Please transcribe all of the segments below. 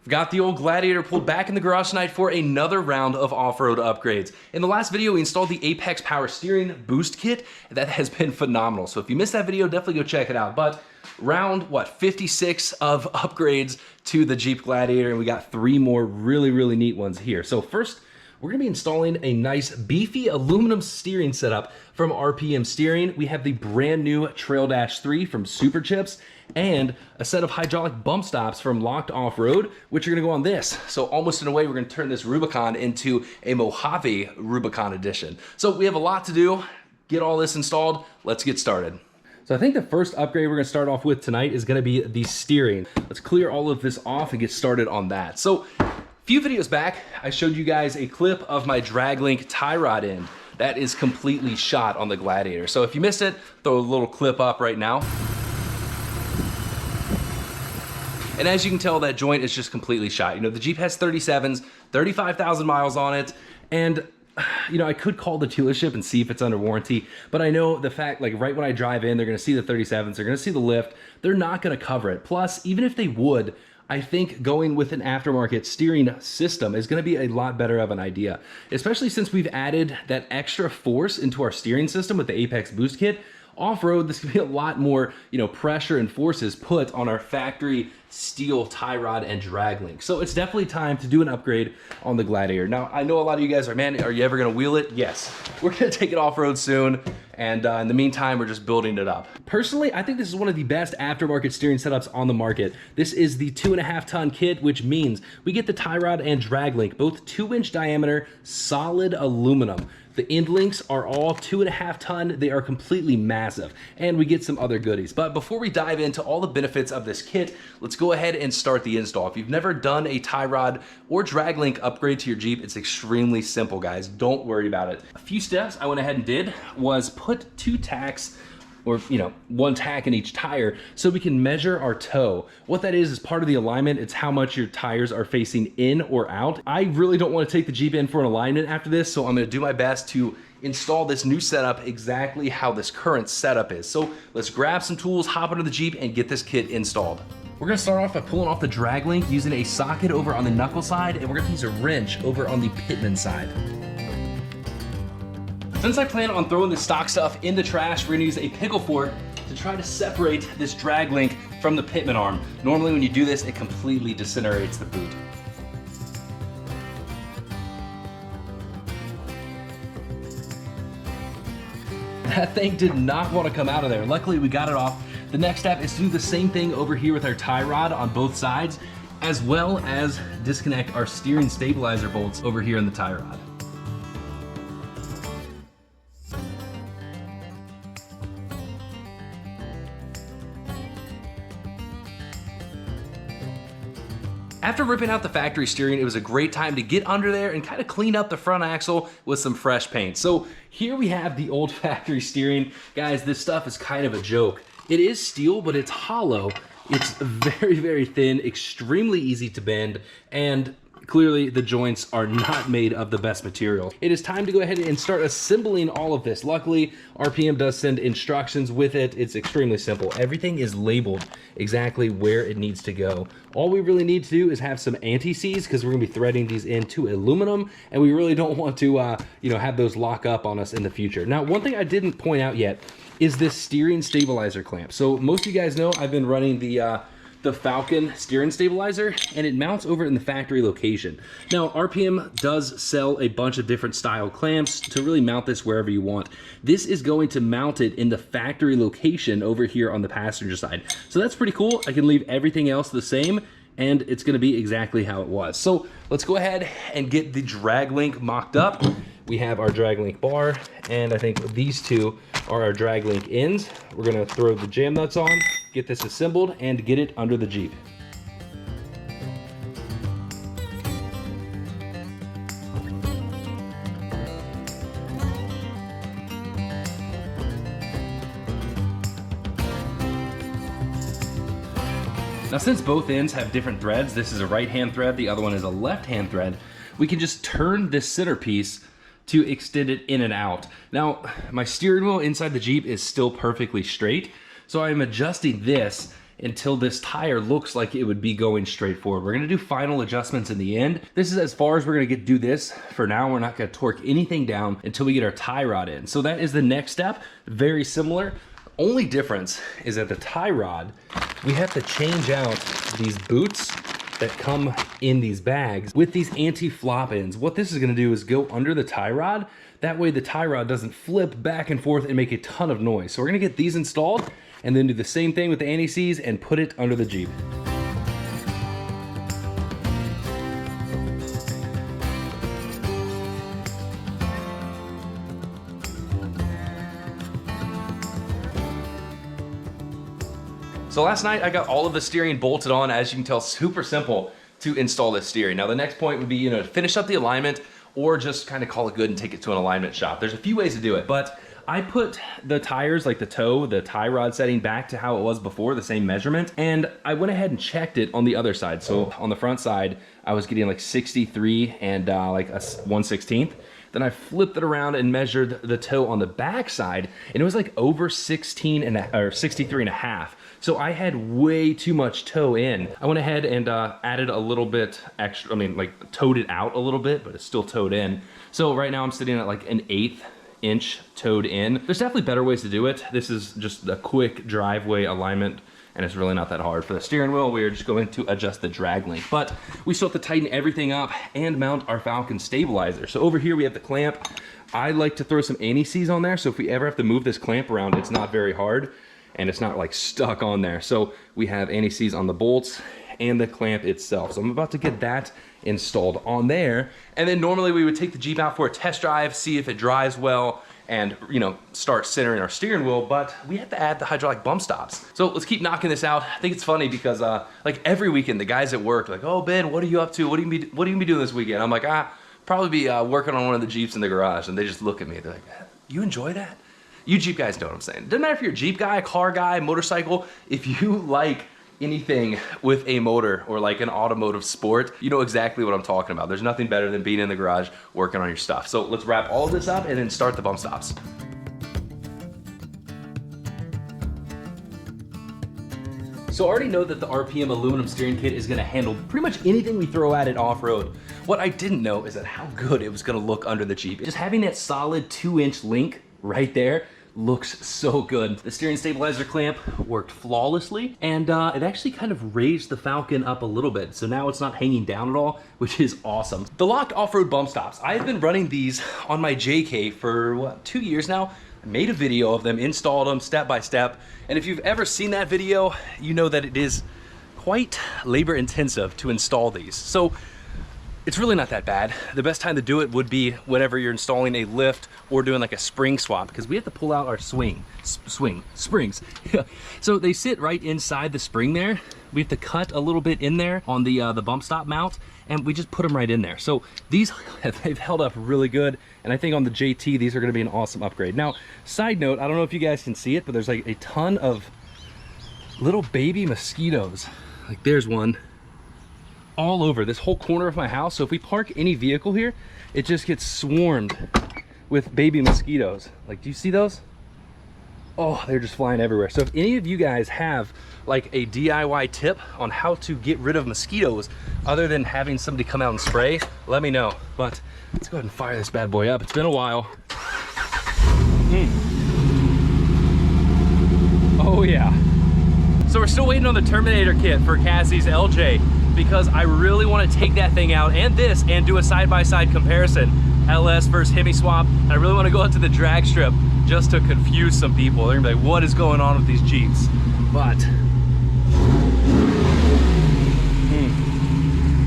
We've got the old Gladiator pulled back in the garage tonight for another round of off-road upgrades. In the last video, we installed the Apex Power Steering Boost Kit. That has been phenomenal. So if you missed that video, definitely go check it out. But round, 56 of upgrades to the Jeep Gladiator, and we got 3 more really neat ones here. So first, we're gonna be installing a nice beefy aluminum steering setup from RPM Steering. We have the brand new Trail Dash 3 from Super Chips and a set of hydraulic bump stops from Locked Offroad, which are gonna go on this. So almost in a way, we're gonna turn this Rubicon into a Mojave Rubicon edition. So we have a lot to do. Get all this installed. Let's get started. So I think the first upgrade we're gonna start off with tonight is gonna be the steering. Let's clear all of this off and get started on that. So a few videos back, I showed you guys a clip of my DragLink tie rod end. That is completely shot on the Gladiator. So if you missed it, throw a little clip up right now. And as you can tell, that joint is just completely shot. You know, the Jeep has 37s, 35,000 miles on it, and you know, I could call the dealership and see if it's under warranty, but I know the fact, like right when I drive in, they're gonna see the 37s, they're gonna see the lift, they're not gonna cover it. Plus, even if they would, I think going with an aftermarket steering system is gonna be a lot better of an idea, especially since we've added that extra force into our steering system with the Apex Boost Kit. Off-road, this could be a lot more, you know, pressure and forces put on our factory steel tie rod and drag link. So it's definitely time to do an upgrade on the Gladiator. Now, I know a lot of you guys are, man, are you ever gonna wheel it? Yes. We're gonna take it off-road soon, and in the meantime, we're just building it up. Personally, I think this is one of the best aftermarket steering setups on the market. This is the 2.5-ton kit, which means we get the tie rod and drag link, both 2-inch diameter, solid aluminum. The end links are all 2.5 ton. They are completely massive, and we get some other goodies. But before we dive into all the benefits of this kit, let's go ahead and start the install. If you've never done a tie rod or drag link upgrade to your Jeep, it's extremely simple, guys. Don't worry about it. A few steps I went ahead and did was put 2 tacks, or, you know, 1 tack in each tire, so we can measure our toe. What that is part of the alignment. It's how much your tires are facing in or out. I really don't want to take the Jeep in for an alignment after this, so I'm going to do my best to install this new setup exactly how this current setup is. So let's grab some tools, hop into the Jeep, and get this kit installed. We're gonna start off by pulling off the drag link using a socket over on the knuckle side, and we're gonna use a wrench over on the pitman side. Since I plan on throwing this stock stuff in the trash, we're gonna use a pickle fork to try to separate this drag link from the pitman arm. Normally when you do this, it completely disintegrates the boot. That thing did not want to come out of there. Luckily we got it off. The next step is to do the same thing over here with our tie rod on both sides, as well as disconnect our steering stabilizer bolts over here in the tie rod. After ripping out the factory steering, it was a great time to get under there and kind of clean up the front axle with some fresh paint. So here we have the old factory steering. Guys, this stuff is kind of a joke. It is steel, but it's hollow. It's very thin, extremely easy to bend, and clearly the joints are not made of the best material. It is time to go ahead and start assembling all of this. Luckily, RPM does send instructions with it. It's extremely simple. Everything is labeled exactly where it needs to go. All we really need to do is have some anti-seize, because we're gonna be threading these into aluminum, and we really don't want to you know, have those lock up on us in the future. Now, one thing I didn't point out yet is this steering stabilizer clamp. So most of you guys know I've been running the Falcon steering stabilizer, and it mounts over in the factory location. Now, RPM does sell a bunch of different style clamps to really mount this wherever you want. This is going to mount it in the factory location over here on the passenger side. So that's pretty cool. I can leave everything else the same, and it's gonna be exactly how it was. So let's go ahead and get the drag link mocked up. We have our drag link bar, and I think these two are our drag link ends. We're gonna throw the jam nuts on, get this assembled, and get it under the Jeep. Now, since both ends have different threads, this is a right-hand thread, the other one is a left-hand thread, we can just turn this centerpiece to extend it in and out. Now, my steering wheel inside the Jeep is still perfectly straight, so I'm adjusting this until this tire looks like it would be going straight forward. We're gonna do final adjustments in the end. This is as far as we're gonna do this. For now, we're not gonna torque anything down until we get our tie rod in. So that is the next step, very similar. Only difference is that the tie rod, we have to change out these boots that come in these bags with these anti-flop ends. What this is gonna do is go under the tie rod. That way the tie rod doesn't flip back and forth and make a ton of noise. So we're gonna get these installed and then do the same thing with the anti-seize and put it under the Jeep. So last night I got all of the steering bolted on. As you can tell, super simple to install this steering. Now the next point would be, you know, finish up the alignment or just kind of call it good and take it to an alignment shop. There's a few ways to do it, but I put the tires, like the toe, the tie rod setting back to how it was before, the same measurement, and I went ahead and checked it on the other side. So on the front side, I was getting like 63 and like a 1/16. Then I flipped it around and measured the toe on the back side, and it was like over 16 and or 63 and a half. So I had way too much toe in. I went ahead and added a little bit extra, I mean like toed it out a little bit, but it's still toed in. So right now I'm sitting at like an 1/8 inch toed in. There's definitely better ways to do it. This is just a quick driveway alignment, and it's really not that hard. For the steering wheel, we're just going to adjust the drag length. But we still have to tighten everything up and mount our Falcon stabilizer. So over here we have the clamp. I like to throw some anti-seize on there, so if we ever have to move this clamp around, it's not very hard and it's not like stuck on there. So we have anti-seize on the bolts and the clamp itself. So I'm about to get that installed on there. And then normally we would take the Jeep out for a test drive, see if it drives well, and you know, start centering our steering wheel, but we have to add the hydraulic bump stops. So let's keep knocking this out. I think it's funny because like every weekend, the guys at work like, oh Ben, what are you up to? What are you gonna be doing this weekend? I'm like, probably be working on one of the Jeeps in the garage. And they just look at me, they're like, you enjoy that? You Jeep guys know what I'm saying. Doesn't matter if you're a Jeep guy, car guy, motorcycle, if you like anything with a motor or like an automotive sport, you know exactly what I'm talking about. There's nothing better than being in the garage working on your stuff. So let's wrap all of this up and then start the bump stops. So I already know that the RPM aluminum steering kit is gonna handle pretty much anything we throw at it off-road. What I didn't know is that how good it was gonna look under the Jeep. Just having that solid 2-inch link right there looks so good. The steering stabilizer clamp worked flawlessly, and it actually kind of raised the Falcon up a little bit. So now it's not hanging down at all, which is awesome. The locked off-road bump stops. I've been running these on my JK for what, 2 years now. I made a video of them, installed them step by step. And if you've ever seen that video, you know that it is quite labor intensive to install these. So it's really not that bad. The best time to do it would be whenever you're installing a lift or doing like a spring swap, because we have to pull out our springs. So they sit right inside the spring there. We have to cut a little bit in there on the bump stop mount, and we just put them right in there. So these, they've held up really good. And I think on the JT, these are gonna be an awesome upgrade. Now, side note, I don't know if you guys can see it, but there's like a ton of little baby mosquitoes. Like there's one all over this whole corner of my house. So if we park any vehicle here, it just gets swarmed with baby mosquitoes. Like, do you see those? Oh, they're just flying everywhere. So if any of you guys have like a DIY tip on how to get rid of mosquitoes other than having somebody come out and spray, let me know. But let's go ahead and fire this bad boy up. It's been a while. Oh yeah. So we're still waiting on the Terminator kit for Cassie's LJ, because I really want to take that thing out and this and do a side-by-side comparison, LS versus Hemi swap. I really want to go out to the drag strip just to confuse some people. They're gonna be like, what is going on with these Jeeps? But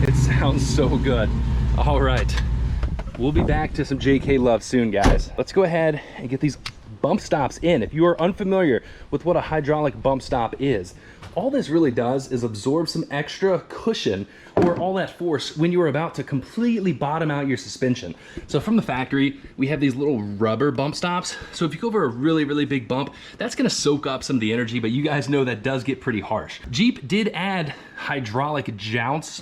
it sounds so good. All right, we'll be back to some JK love soon, guys. Let's go ahead and get these bump stops in. If you are unfamiliar with what a hydraulic bump stop is, all this really does is absorb some extra cushion or all that force when you are about to completely bottom out your suspension. So from the factory, we have these little rubber bump stops. So if you go over a really, really big bump, that's gonna soak up some of the energy, but you guys know that does get pretty harsh. Jeep did add hydraulic jounce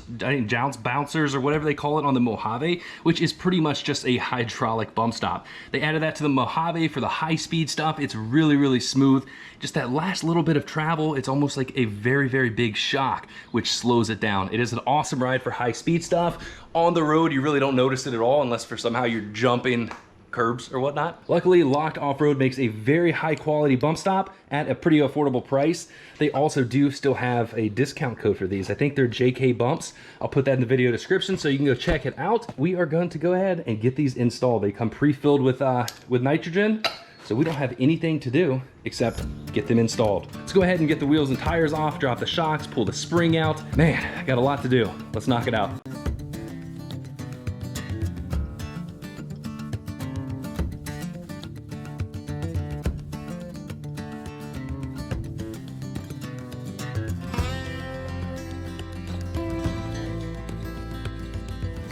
bouncers or whatever they call it on the Mojave, which is pretty much just a hydraulic bump stop. They added that to the Mojave for the high speed stuff. It's really, really smooth. Just that last little bit of travel, it's almost like a a very, very big shock, which slows it down. It is an awesome ride for high speed stuff. On the road, you really don't notice it at all unless for somehow you're jumping curbs or whatnot. Luckily, Locked Off-Road makes a very high quality bump stop at a pretty affordable price. They also do still have a discount code for these. I think they're JK Bumps. I'll put that in the video description so you can go check it out. We are going to go ahead and get these installed. They come pre-filled with nitrogen, so we don't have anything to do except get them installed. Let's go ahead and get the wheels and tires off, drop the shocks, pull the spring out. Man, I got a lot to do. Let's knock it out.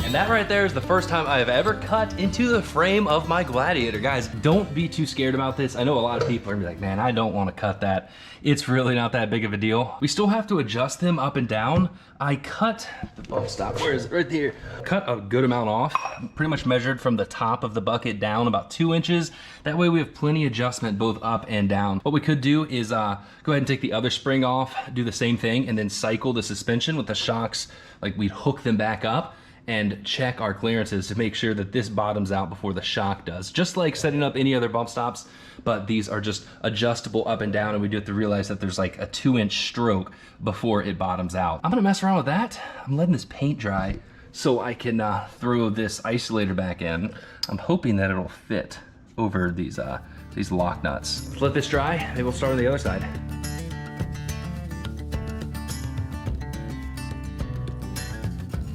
And that right there is the first time I have ever cut into the frame of my Gladiator. Guys, don't be too scared about this. I know a lot of people are gonna be like, man, I don't wanna cut that. It's really not that big of a deal. We still have to adjust them up and down. I cut the bump stop, where is it? Right there. Cut a good amount off, pretty much measured from the top of the bucket down about 2 inches. That way we have plenty of adjustment both up and down. What we could do is go ahead and take the other spring off, do the same thing, and then cycle the suspension with the shocks, like we'd hook them back up and check our clearances to make sure that this bottoms out before the shock does. Just like setting up any other bump stops, but these are just adjustable up and down, and we do have to realize that there's like a 2-inch stroke before it bottoms out. I'm gonna mess around with that. I'm letting this paint dry so I can throw this isolator back in. I'm hoping that it'll fit over these lock nuts. Let's let this dry, maybe we'll start on the other side.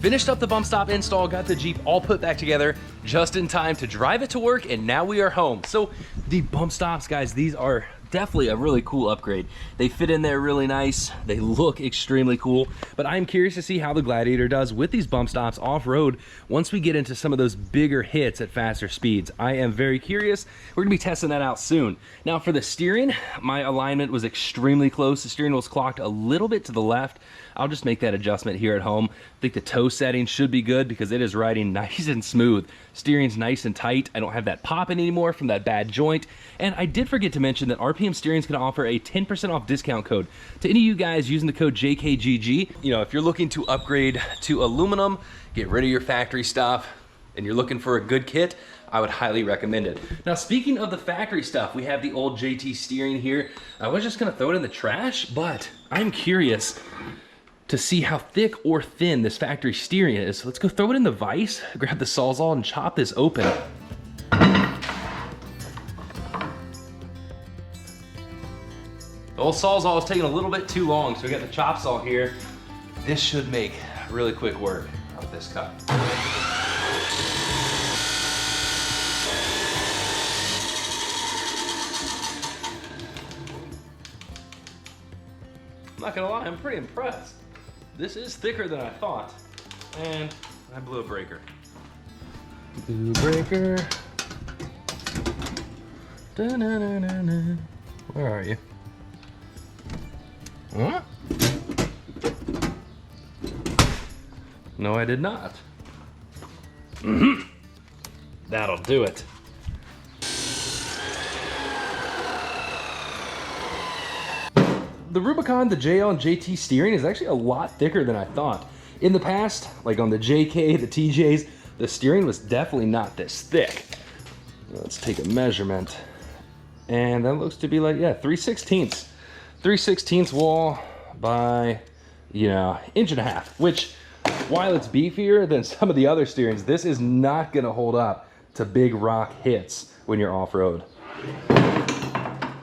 Finished up the bump stop install, got the Jeep all put back together just in time to drive it to work, and now we are home. So the bump stops, guys, these are definitely a really cool upgrade. They fit in there really nice. They look extremely cool, but I'm curious to see how the Gladiator does with these bump stops off-road once we get into some of those bigger hits at faster speeds. I am very curious. We're gonna be testing that out soon. Now for the steering, my alignment was extremely close. The steering wheel's clocked a little bit to the left. I'll just make that adjustment here at home. I think the toe setting should be good because it is riding nice and smooth. Steering's nice and tight. I don't have that popping anymore from that bad joint. And I did forget to mention that RPM Steering is going to offer a 10% off discount code to any of you guys using the code JKGG. You know, if you're looking to upgrade to aluminum, get rid of your factory stuff, and you're looking for a good kit, I would highly recommend it. Now, speaking of the factory stuff, we have the old JT steering here. I was just gonna throw it in the trash, but I'm curious to see how thick or thin this factory steering is. Let's go throw it in the vise, grab the Sawzall and chop this open. The old Sawzall is taking a little bit too long, so we got the chop saw here. This should make really quick work of this cut. I'm not gonna lie, I'm pretty impressed. This is thicker than I thought. And I blew a breaker. Blew a breaker. Da-na-na-na-na. Where are you? Huh? No, I did not. That'll do it. The Rubicon, the JL, and JT steering is actually a lot thicker than I thought. In the past, like on the JK, the TJs, the steering was definitely not this thick. Let's take a measurement. And that looks to be like, yeah, 3/16. 3/16 wall by, you know, 1.5 inches, which, while it's beefier than some of the other steerings, this is not gonna hold up to big rock hits when you're off-road.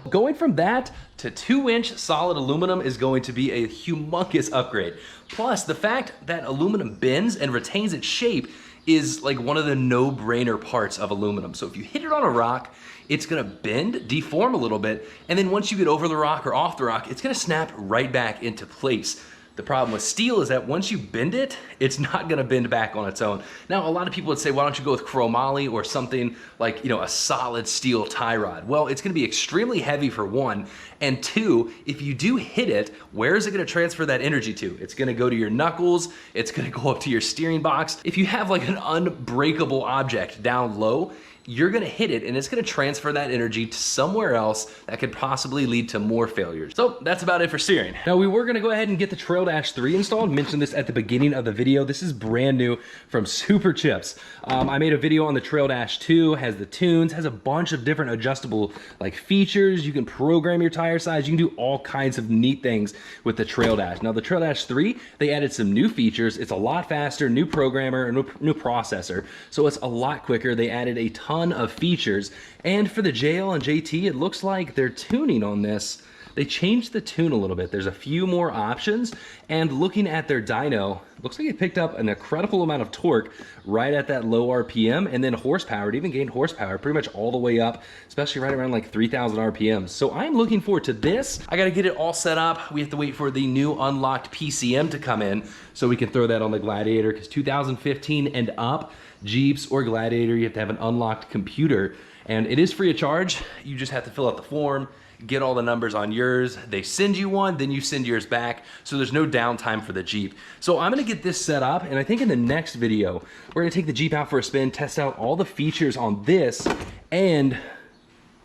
Going from that to 2-inch solid aluminum is going to be a humongous upgrade. Plus, the fact that aluminum bends and retains its shape is like one of the no-brainer parts of aluminum. So if you hit it on a rock, it's gonna bend, deform a little bit, and then once you get over the rock or off the rock, it's gonna snap right back into place. The problem with steel is that once you bend it, it's not gonna bend back on its own. Now, a lot of people would say, why don't you go with chromoly or something like, you know, a solid steel tie rod? Well, it's gonna be extremely heavy for one, and two, if you do hit it, where is it gonna transfer that energy to? It's gonna go to your knuckles, it's gonna go up to your steering box. If you have like an unbreakable object down low, you're gonna hit it and it's gonna transfer that energy to somewhere else that could possibly lead to more failures. So that's about it for steering. Now we were gonna go ahead and get the Trail Dash 3 installed. Mentioned this at the beginning of the video. This is brand new from Super Chips. I made a video on the Trail Dash 2, has the tunes, has a bunch of different adjustable like features. You can program your tire size. You can do all kinds of neat things with the Trail Dash. Now the Trail Dash 3, they added some new features. It's a lot faster, new programmer, new processor. So it's a lot quicker. They added a ton of features. And for the JL and JT, it looks like their tuning on this, they changed the tune a little bit. There's a few more options, and looking at their dyno, looks like it picked up an incredible amount of torque right at that low RPM, and then horsepower. It even gained horsepower pretty much all the way up, especially right around like 3,000 RPMs. So I'm looking forward to this. I gotta get it all set up. We have to wait for the new unlocked PCM to come in so we can throw that on the Gladiator, because 2015 and up, Jeeps or Gladiator, you have to have an unlocked computer, and it is free of charge. You just have to fill out the form, get all the numbers on yours. They send you one, then you send yours back. So there's no downtime for the Jeep. So I'm gonna get this set up, and I think in the next video, we're gonna take the Jeep out for a spin, test out all the features on this, and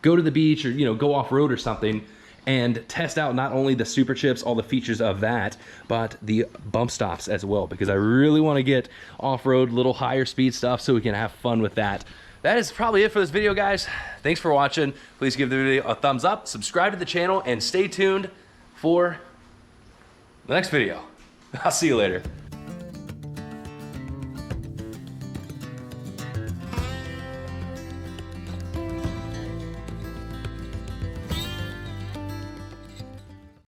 go to the beach or go off-road or something, and test out not only the Super Chips, all the features of that, but the Bumpstops as well, because I really wanna get off-road, little higher speed stuff so we can have fun with that. That is probably it for this video, guys. Thanks for watching. Please give the video a thumbs up, subscribe to the channel, and stay tuned for the next video. I'll see you later.